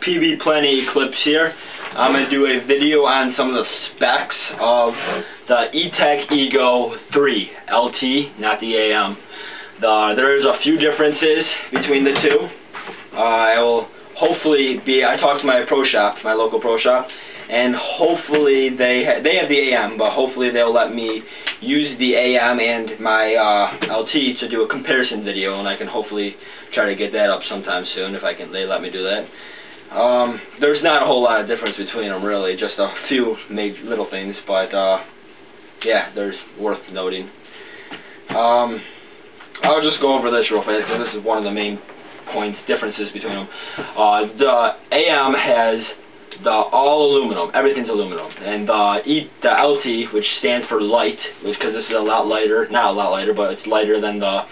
PBPlanetEclipse here. I'm going to do a video on some of the specs of the Etek Ego 3 LT, not the AM. There's a few differences between the two. I talked to my pro shop, my local pro shop, and hopefully they have the AM, but hopefully they'll let me use the AM and my LT to do a comparison video, and I can hopefully try to get that up sometime soon if they let me do that. There's not a whole lot of difference between them really, just a few little things, but yeah, there's worth noting. I'll just go over this real fast because this is one of the main differences between them. The AM has the all aluminum, everything's aluminum, and the LT, which stands for light, because this is a lot lighter, not a lot lighter, but it's lighter than the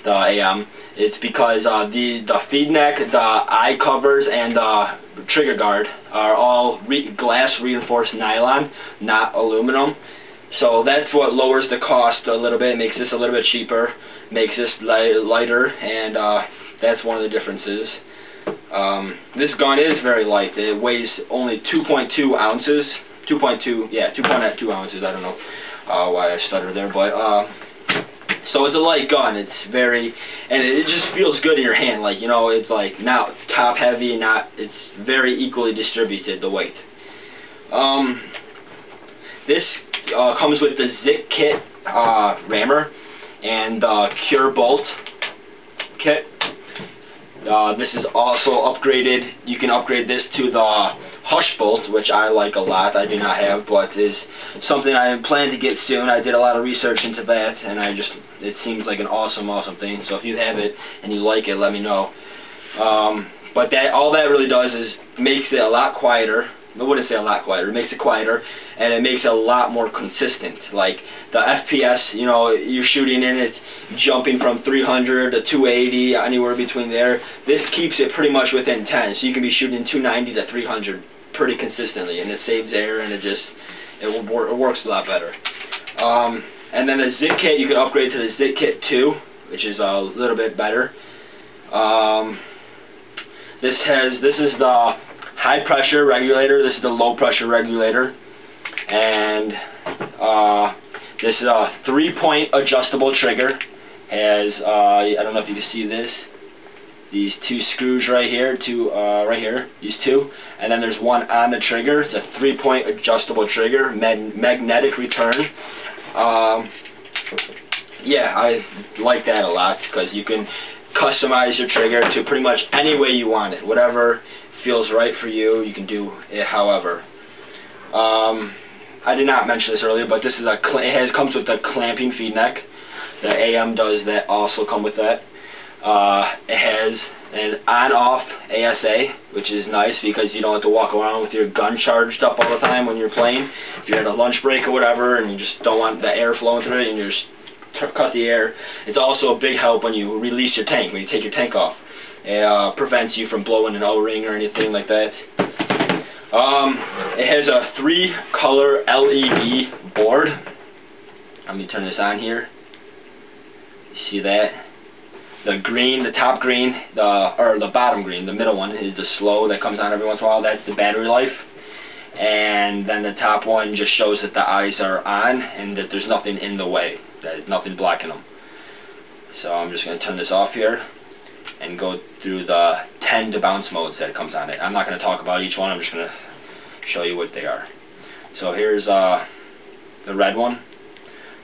AM. It's because the feed neck, the eye covers, and the trigger guard are all glass reinforced nylon, not aluminum. So that's what lowers the cost a little bit, makes this a little bit cheaper, makes this lighter, and that's one of the differences. This gun is very light. It weighs only 2.2 ounces. 2.2 ounces. I don't know why I stuttered there, but so it's a light gun. It's very, and it just feels good in your hand. Like, you know, it's like not top heavy, it's very equally distributed, the weight. This comes with the Zit kit rammer and the Cure bolt kit. This is also upgraded. You can upgrade this to the Hush bolt, which I like a lot. I do not have, but is something I plan to get soon. I did a lot of research into that, and it seems like an awesome thing. So if you have it and you like it, let me know. But all that really does is makes it a lot quieter. I wouldn't say a lot quieter. It makes it quieter, and it makes it a lot more consistent. Like the FPS, you know, you're shooting in, it's jumping from 300 to 280, anywhere between there. This keeps it pretty much within 10, so you can be shooting 290 to 300 pretty consistently, and it saves air, and it works a lot better. And then the Zit kit, you can upgrade to the Zit kit 2, which is a little bit better. This is the high pressure regulator, this is the low pressure regulator, and this is a 3-point adjustable trigger. Has I don't know if you can see this, these two screws right here, these two, and then there's one on the trigger. It's a 3-point adjustable trigger, magnetic return. Yeah, I like that a lot because you can customize your trigger to pretty much any way you want it. Whatever feels right for you, you can do it however. I did not mention this earlier, but this is comes with the clamping feed neck. The AM does that, also come with that. It has an on-off ASA, which is nice because you don't have to walk around with your gun charged up all the time when you're playing. If you're at a lunch break or whatever and you just don't want the air flowing through it and you just cut the air. It's also a big help when you release your tank, when you take your tank off. It prevents you from blowing an O-ring or anything like that. It has a 3-color LED board. Let me turn this on here. You see that? The green, the top green, or the bottom green, the middle one is the slow that comes on every once in a while. That's the battery life. And then the top one just shows that the eyes are on and that there's nothing in the way, that there's nothing blocking them. So I'm just going to turn this off here and go through the 10 to bounce modes that comes on it. I'm not going to talk about each one, I'm just going to show you what they are. So here's the red one.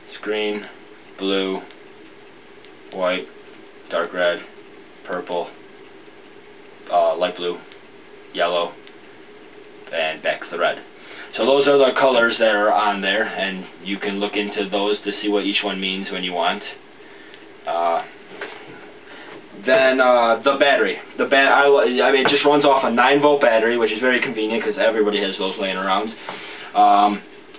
It's green, blue, white, dark red, purple, light blue, yellow, and back to the red. So those are the colors that are on there, and you can look into those to see what each one means when you want. Then the battery. I mean, it just runs off a 9-volt battery, which is very convenient because everybody has those laying around.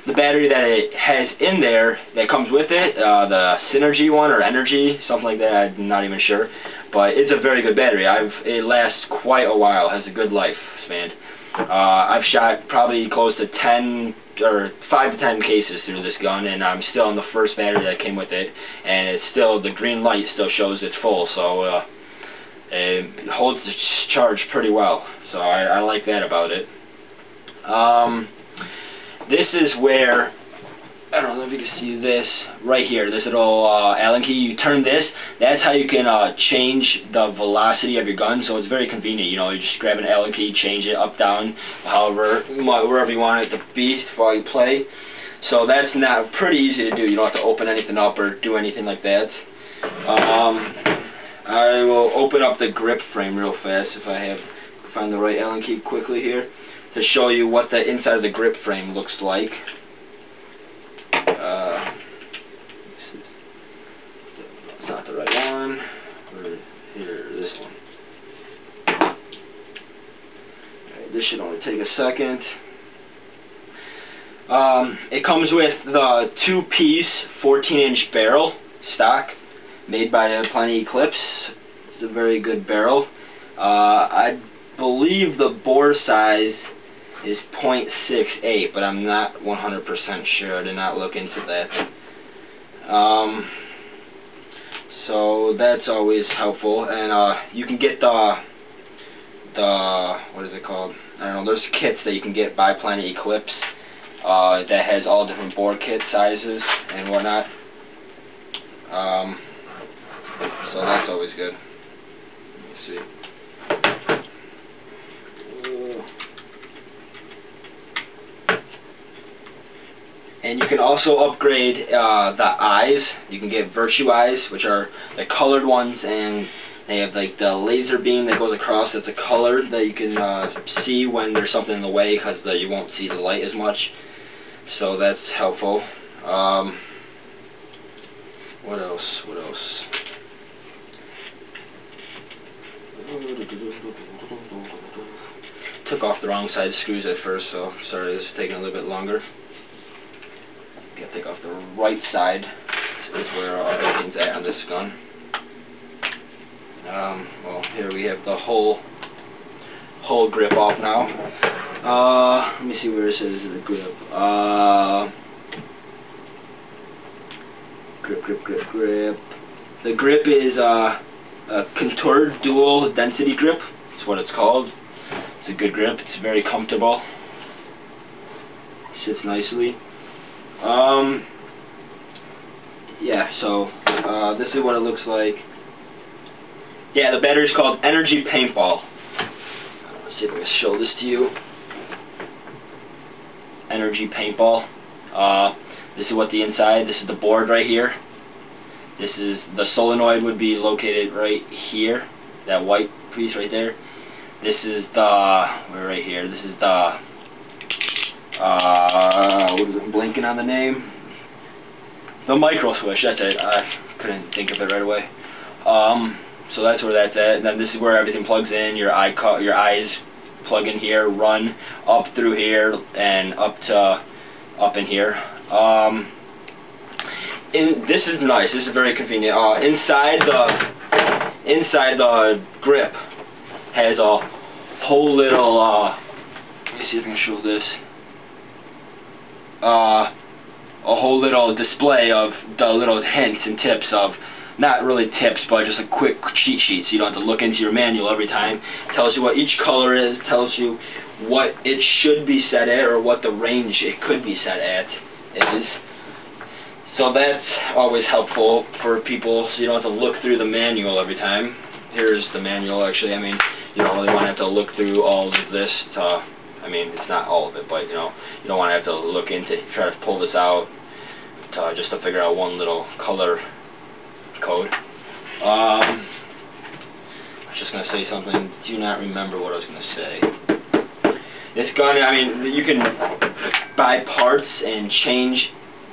The battery that it has in there, that comes with it, the Synergy one, or Energy, something like that, I'm not even sure. But it's a very good battery. It lasts quite a while, has a good lifespan. I've shot probably close to 10 or 5 to 10 cases through this gun, and I'm still on the first battery that came with it, and it's still, the green light still shows it's full, so it holds the charge pretty well So I like that about it. This is where, I don't know if you can see this right here, this little Allen key. You turn this, that's how you can change the velocity of your gun. So it's very convenient. You know, you just grab an Allen key, change it up, down, however, wherever you want it to be while you play. So that's not pretty easy to do. You don't have to open anything up or do anything like that. I will open up the grip frame real fast if I find the right Allen key quickly here to show you what the inside of the grip frame looks like. It's not the right one. Here, this one. Alright, this should only take a second. It comes with the 2-piece 14-inch barrel stock made by PBPlanetEclipse. It's a very good barrel. I believe the bore size is .68, but I'm not 100% sure. I did not look into that. So that's always helpful, and you can get the what is it called? I don't know. There's kits that you can get by PBPlanetEclipse that has all different bore kit sizes and whatnot. So that's always good. Let me see. And you can also upgrade the eyes. You can get Virtue eyes, which are the colored ones, and they have like the laser beam that goes across that's a color that you can see when there's something in the way, because you won't see the light as much. So that's helpful. What else? What else? Took off the wrong side screws at first, so sorry, this is taking a little bit longer. Gotta take off the right side. This is where everything's at on this gun. Well, here we have the whole grip off now. Let me see where it says the grip. Grip. The grip is a contoured dual density grip. That's what it's called. It's a good grip. It's very comfortable. Sits nicely. Yeah, so this is what it looks like. Yeah, the battery is called Energy Paintball. Let's see if I can show this to you. Energy Paintball. This is what the inside, this is the board right here. This is, the solenoid would be located right here. That white piece right there. This is the, we're right here, this is the, what is it, I'm blanking on the name? The micro switch, that's it. I couldn't think of it right away. So that's where that's at. And then this is where everything plugs in. Your eyes plug in here, run up through here, and up in here. This is nice. This is very convenient. Inside the grip has a whole little. Let me see if I can show this. A whole little display of the little hints and tips of, not really tips, but just a quick cheat sheet, so you don't have to look into your manual every time. It tells you what each color is, tells you what it should be set at, or what the range it could be set at is. So that's always helpful for people, so you don't have to look through the manual every time. Here's the manual, actually. I mean, you don't really want to have to look through all of this to, I mean, it's not all of it, but you know, you don't want to have to look into, try to pull this out just to figure out one little color code. I was just going to say something, do not remember what I was going to say. This gun, I mean, you can buy parts and change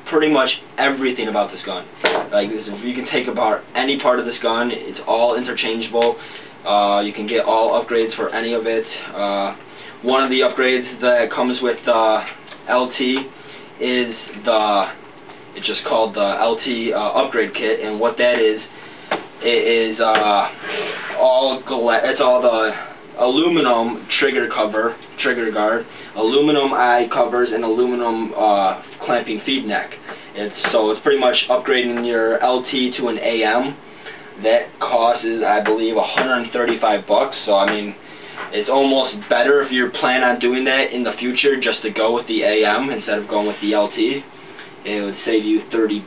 pretty much everything about this gun. Like, you can take about any part of this gun, it's all interchangeable. You can get all upgrades for any of it. One of the upgrades that comes with the LT is it's just called the LT upgrade kit, and what that is, it is all the aluminum trigger guard, aluminum eye covers, and aluminum clamping feed neck. So it's pretty much upgrading your LT to an AM. That cost is, I believe, $135. So I mean, it's almost better if you plan on doing that in the future, just to go with the AM instead of going with the LT. It would save you $30.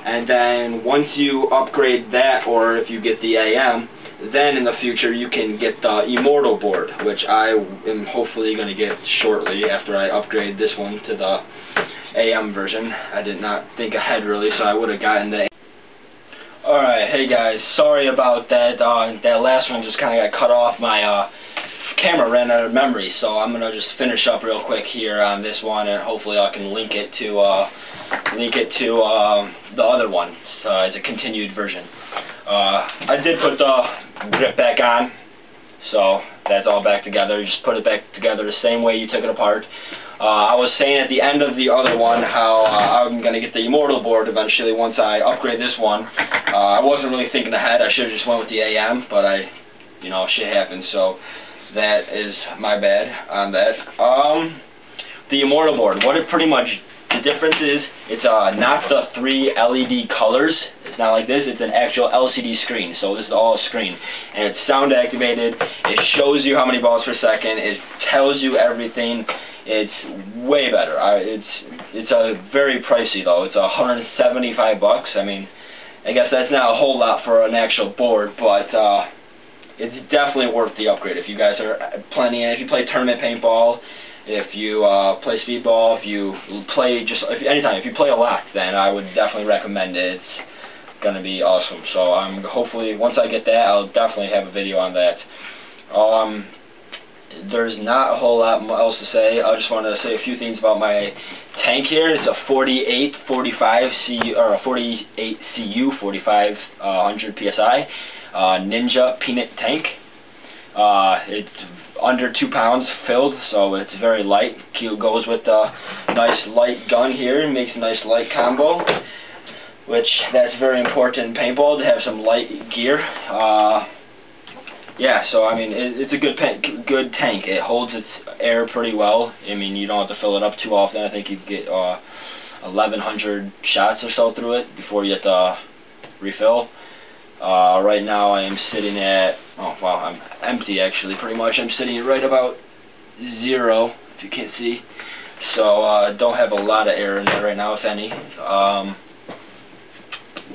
And then once you upgrade that, or if you get the AM, then in the future you can get the Immortal board, which I am hopefully going to get shortly after I upgrade this one to the AM version. I did not think ahead really, so I would have gotten the. Alright, hey guys, sorry about that. That last one just kind of got cut off. My camera ran out of memory, so I'm gonna just finish up real quick here on this one, and hopefully I can link it to the other one as a continued version. I did put the grip back on, so that's all back together. You just put it back together the same way you took it apart. I was saying at the end of the other one how I'm going to get the Immortal board eventually once I upgrade this one. I wasn't really thinking ahead. I should have just went with the AM, but shit happens, so that is my bad on that. The Immortal board, what it pretty much, the difference is, it's not the 3 LED colors. It's not like this. It's an actual LCD screen. So this is all a screen, and it's sound activated. It shows you how many balls per second. It tells you everything. It's way better. It's very pricey though. It's $175. I mean, I guess that's not a whole lot for an actual board, but it's definitely worth the upgrade if you guys are planning. If you play tournament paintball, if you play speedball, if you play anytime, if you play a lot, then I would definitely recommend it. It's gonna be awesome. So hopefully once I get that, I'll definitely have a video on that. There's not a whole lot else to say. I just wanted to say a few things about my tank here. It's a 4845 CU or a 48 CU 4500 PSI Ninja peanut tank. It's under 2 pounds filled, so it's very light. It goes with a nice light gun here and makes a nice light combo, which that's very important in paintball to have some light gear. Yeah, so I mean it's a good tank. It holds its air pretty well. I mean, you don't have to fill it up too often. I think you get 1,100 shots or so through it before you have to refill. Right now I am sitting at, oh wow, I'm empty actually, pretty much. I'm sitting right about 0, if you can't see. So I don't have a lot of air in there right now, if any.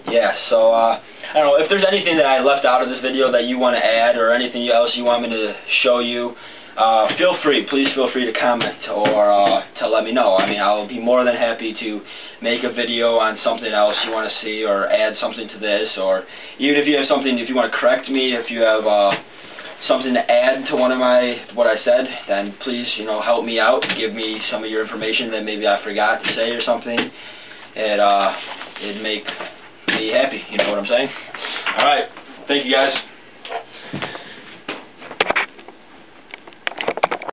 Yeah, so I don't know, if there's anything that I left out of this video that you want to add, or anything else you want me to show you, please feel free to comment or to let me know. I mean, I'll be more than happy to make a video on something else you want to see, or add something to this, or even if you have something, if you want to correct me, if you have something to add to what I said, then please, help me out, give me some of your information that maybe I forgot to say or something. It'd make me happy, you know what I'm saying? Alright, thank you guys.